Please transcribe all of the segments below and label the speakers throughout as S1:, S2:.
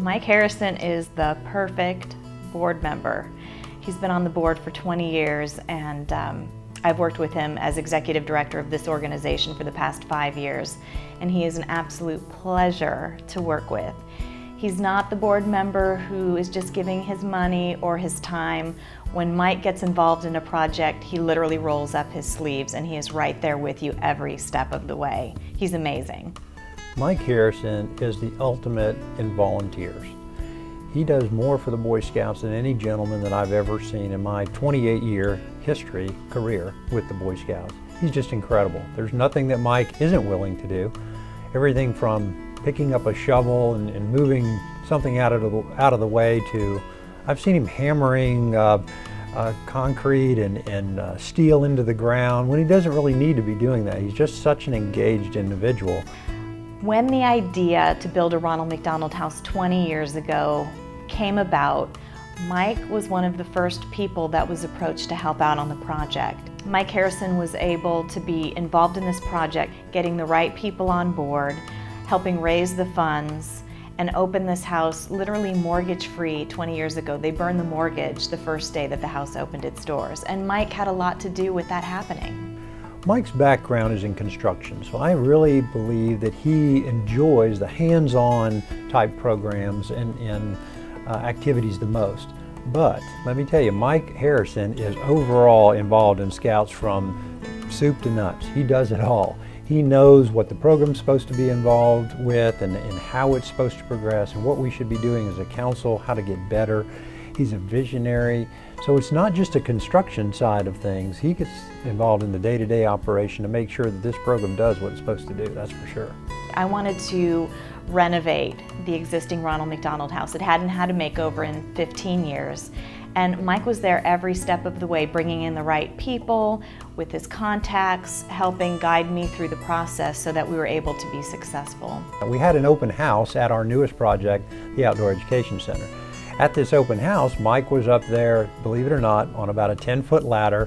S1: Mike Harrison is the perfect board member. He's been on the board for 20 years and I've worked with him as executive director of this organization for the past 5 years, and he is an absolute pleasure to work with. He's not the board member who is just giving his money or his time. When Mike gets involved in a project, he literally rolls up his sleeves and he is right there with you every step of the way. He's amazing.
S2: Mike Harrison is the ultimate in volunteers. He does more for the Boy Scouts than any gentleman that I've ever seen in my 28-year career with the Boy Scouts. He's just incredible. There's nothing that Mike isn't willing to do. Everything from picking up a shovel and moving something out of the way to, I've seen him hammering concrete and steel into the ground when he doesn't really need to be doing that. He's just such an engaged individual.
S1: When the idea to build a Ronald McDonald House 20 years ago came about, Mike was one of the first people that was approached to help out on the project. Mike Harrison was able to be involved in this project, getting the right people on board, helping raise the funds, and open this house literally mortgage-free 20 years ago. They burned the mortgage the first day that the house opened its doors, and Mike had a lot to do with that happening.
S2: Mike's background is in construction, so I really believe that he enjoys the hands-on type programs and activities the most. But let me tell you, Mike Harrison is overall involved in Scouts from soup to nuts. He does it all. He knows what the program's supposed to be involved with and how it's supposed to progress and what we should be doing as a council, how to get better. He's a visionary. So it's not just a construction side of things. He gets involved in the day-to-day operation to make sure that this program does what it's supposed to do, that's for sure.
S1: I wanted to renovate the existing Ronald McDonald House. It hadn't had a makeover in 15 years. And Mike was there every step of the way, bringing in the right people with his contacts, helping guide me through the process so that we were able to be successful.
S2: We had an open house at our newest project, the Outdoor Education Center. At this open house, Mike was up there, believe it or not, on about a 10-foot ladder,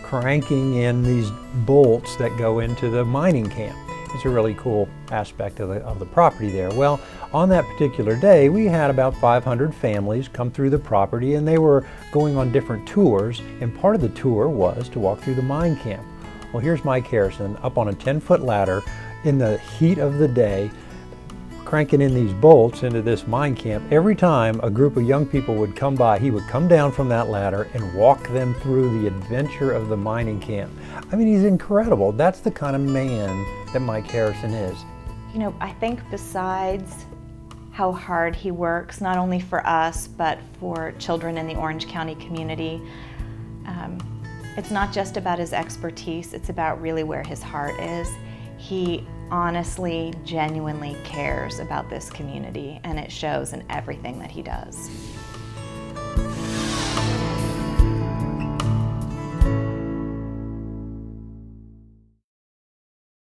S2: cranking in these bolts that go into the mining camp. It's a really cool aspect of the property there. Well, on that particular day, we had about 500 families come through the property, and they were going on different tours, and part of the tour was to walk through the mine camp. Well, here's Mike Harrison up on a 10-foot ladder in the heat of the day, cranking in these bolts into this mine camp. Every time a group of young people would come by, he would come down from that ladder and walk them through the adventure of the mining camp. I mean, he's incredible. That's the kind of man that Mike Harrison is.
S1: You know, I think besides how hard he works, not only for us, but for children in the Orange County community, it's not just about his expertise, it's about really where his heart is. He honestly, genuinely cares about this community, and it shows in everything that he does.